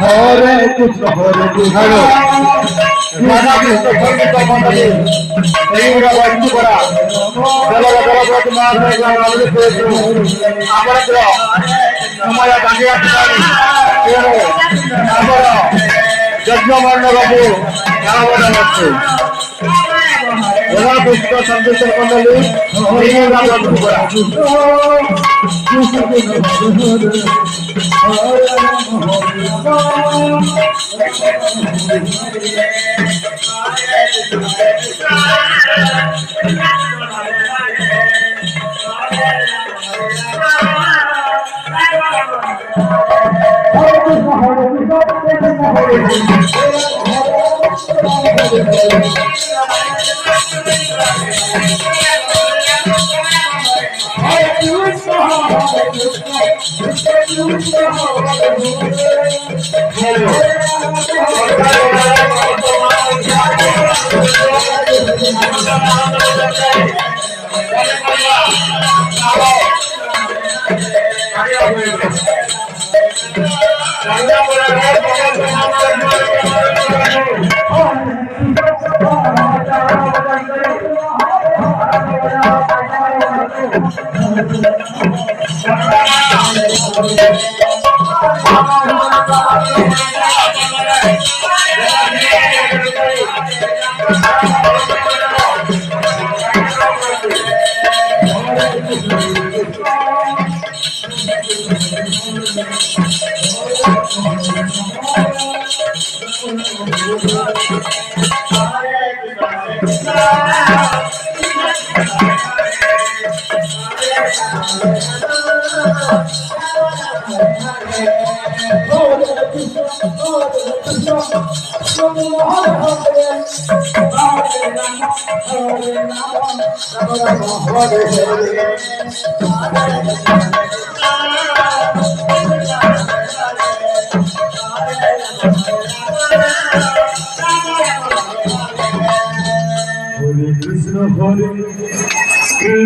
হরে কৃষ্ণ রাধা কৃষ্ণ সঙ্গীত মন্ডলী এইগুলা বন্ধু করা জলগত মাছ আমাদের পেয়েছিল আমরা সময় বাকি রাখতে পারি আমরা যজ্ঞমান্য বাবু নারায়ণ হচ্ছে রাধা কৃষ্ণ সঙ্গীত মন্ডলী এইগুলা বন্ধু করা Hare Krishna, Hare Krishna.